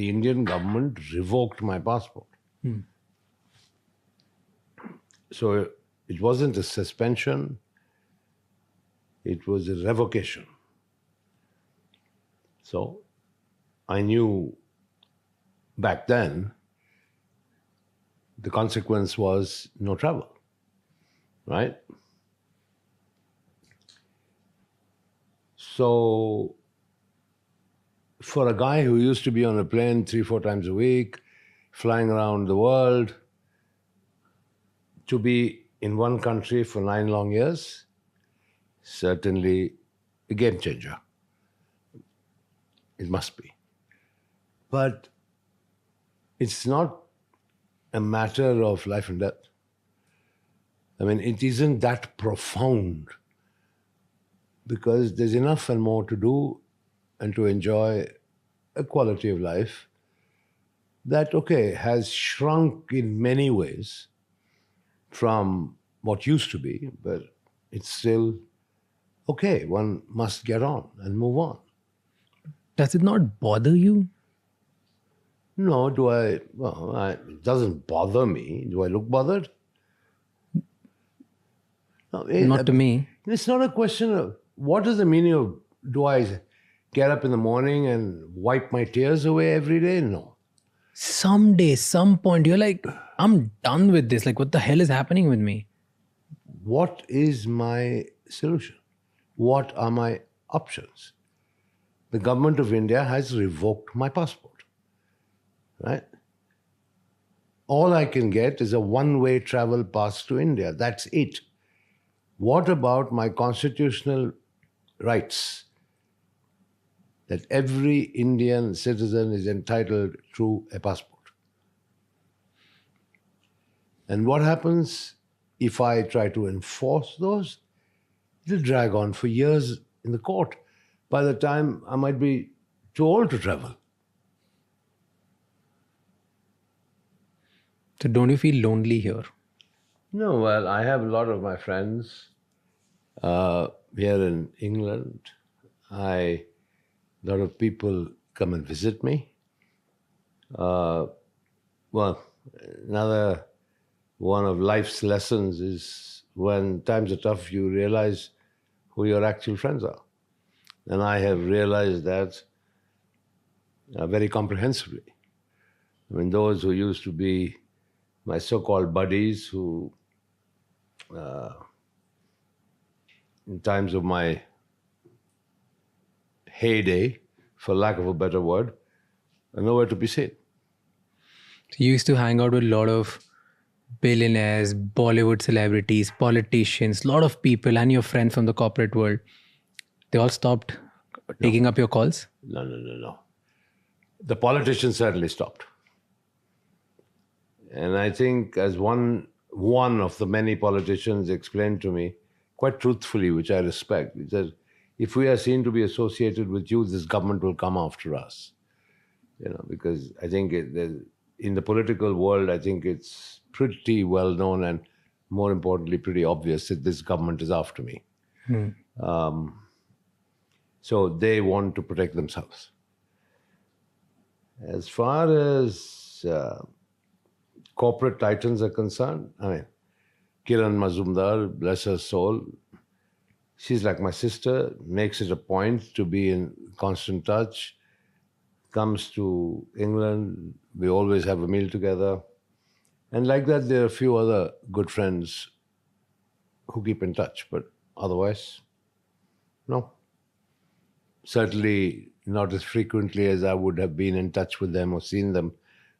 The Indian government revoked my passport. So it wasn't a suspension, it was a revocation. So I knew back then the consequence was no travel, right? So for a guy who used to be on a plane 3-4 times a week, flying around the world, to be in one country for 9 long years, certainly a game changer. It must be. But it's not a matter of life and death. I mean, it isn't that profound because there's enough and more to do and to enjoy a quality of life that, okay, has shrunk in many ways from what used to be, but it's still okay. One must get on and move on. Does it not bother you? No, it doesn't bother me. Do I look bothered? No, Not to me. It's not a question of what is the meaning of do I get up in the morning and wipe my tears away every day? No. Someday, some point, you're like, I'm done with this. Like, what the hell is happening with me? What is my solution? What are my options? The government of India has revoked my passport, right? All I can get is a one-way travel pass to India. That's it. What about my constitutional rights that every Indian citizen is entitled to a passport? And what happens if I try to enforce those? It'll drag on for years in the court. By the time I might be too old to travel. So don't you feel lonely here? No, well, I have a lot of my friends here in England. A lot of people come and visit me. Well, another one of life's lessons is when times are tough, you realize who your actual friends are. And I have realized that very comprehensively. I mean, those who used to be my so-called buddies who, in times of my heyday, for lack of a better word, are nowhere to be seen. You used to hang out with a lot of billionaires, Bollywood celebrities, politicians, a lot of people and your friends from the corporate world. They all stopped taking up your calls? No. The politicians certainly stopped. And I think as one of the many politicians explained to me, quite truthfully, which I respect, he said, if we are seen to be associated with you, this government will come after us. Because I think in the political world, I think it's pretty well known and more importantly, pretty obvious that this government is after me. So they want to protect themselves. As far as corporate titans are concerned, I mean, Kiran Mazumdar, bless her soul, she's like my sister, makes it a point to be in constant touch, comes to England, we always have a meal together. And like that, there are a few other good friends who keep in touch, but otherwise, no. Certainly not as frequently as I would have been in touch with them or seen them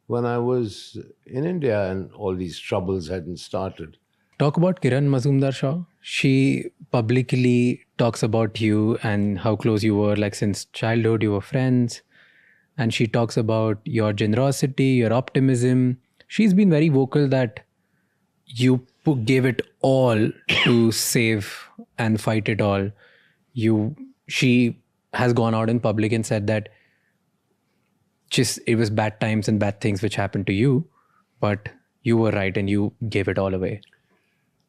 when I was in India and all these troubles hadn't started. Talk about Kiran Mazumdar Shah. She publicly talks about you and how close you were, like since childhood you were friends. And she talks about your generosity, your optimism. She's been very vocal that you gave it all to save and fight it all. She has gone out in public and said that it was bad times and bad things which happened to you, but you were right and you gave it all away.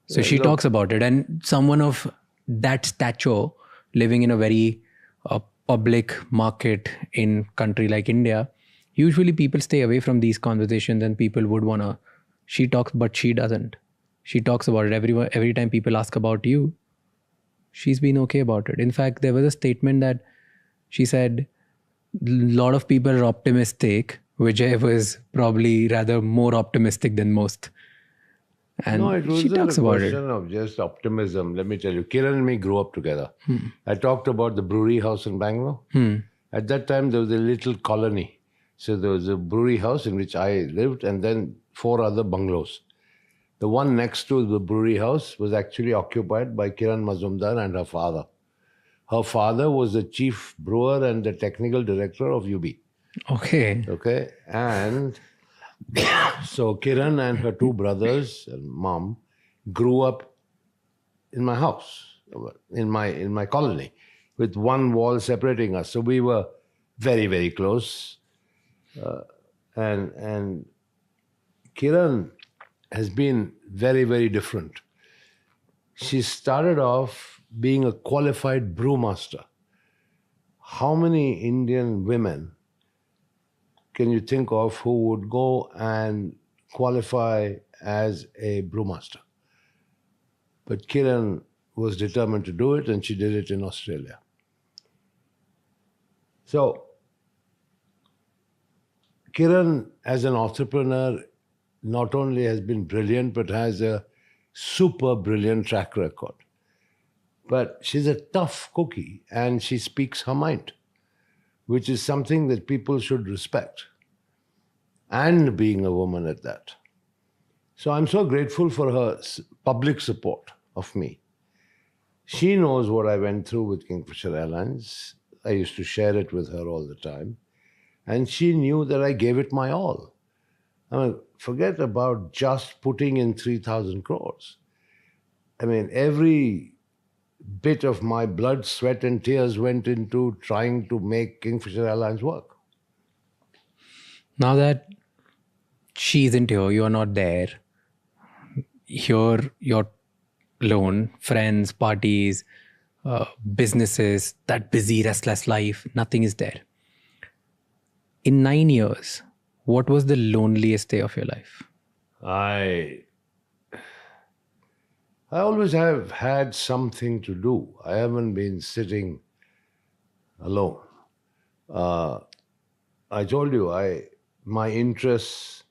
So she talks about it, and someone of that stature living in a very public market in country like India Usually people stay away from these conversations and people would want to, she talks, but she doesn't. She talks about it. Every time people ask about you, she's been okay about it. In fact, there was a statement that she said, a lot of people are optimistic. Vijay was probably rather more optimistic than most. And No, it she wasn't talks a about question of just optimism. Let me tell you, Kiran and me grew up together. I talked about the brewery house in Bangalore. At that time, there was a little colony. So there was a brewery house in which I lived, and then 4 other bungalows. The one next to the brewery house was actually occupied by Kiran Mazumdar and her father. Her father was the chief brewer and the technical director of UB. Okay. Okay. And so Kiran and her 2 brothers and mom grew up in my house, in my colony, with one wall separating us. So we were very, very close. And Kiran has been very, very different. She started off being a qualified brewmaster. How many Indian women can you think of who would go and qualify as a brewmaster? But Kiran was determined to do it, and she did it in Australia. So Kiran, as an entrepreneur, not only has been brilliant, but has a super brilliant track record. But she's a tough cookie, and she speaks her mind, which is something that people should respect. And being a woman at that. So I'm so grateful for her public support of me. She knows what I went through with Kingfisher Airlines. I used to share it with her all the time. And she knew that I gave it my all. I mean, forget about just putting in 3,000 crores. I mean, every bit of my blood, sweat, and tears went into trying to make Kingfisher Airlines work. Now that she isn't here, you're not there, here you're alone, friends, parties, businesses, that busy, restless life, nothing is there. In 9 years, what was the loneliest day of your life? I always have had something to do. I haven't been sitting alone. I told you, my interests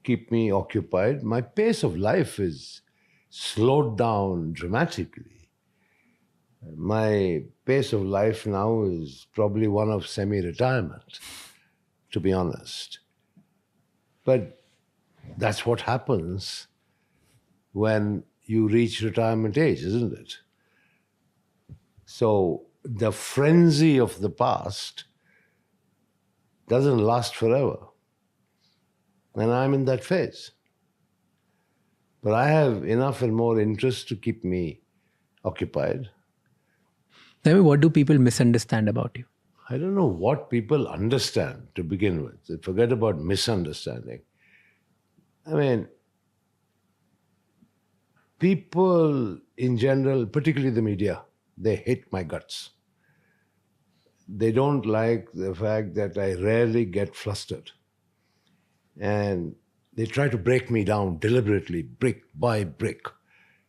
keep me occupied. My pace of life is slowed down dramatically. My pace of life now is probably one of semi-retirement, to be honest. But that's what happens when you reach retirement age, isn't it? So the frenzy of the past doesn't last forever. And I'm in that phase. But I have enough and more interest to keep me occupied. Tell me, what do people misunderstand about you? I don't know what people understand to begin with. Forget about misunderstanding. I mean, people in general, particularly the media, they hate my guts. They don't like the fact that I rarely get flustered. And they try to break me down deliberately, brick by brick.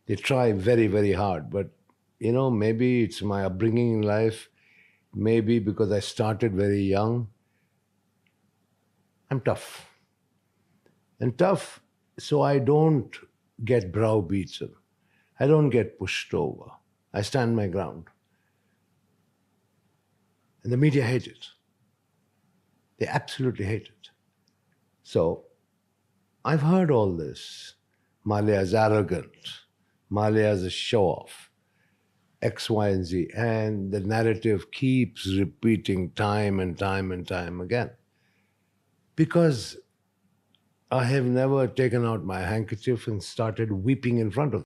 They try very, very hard. But, you know, maybe it's my upbringing in life. Maybe because I started very young. I'm tough. And tough, so I don't get browbeaten. I don't get pushed over. I stand my ground. And the media hate it. They absolutely hate it. So I've heard all this. Mallya is arrogant. Mallya is a show-off. X, Y, and Z. And the narrative keeps repeating time and time and time again. Because I have never taken out my handkerchief and started weeping in front of them.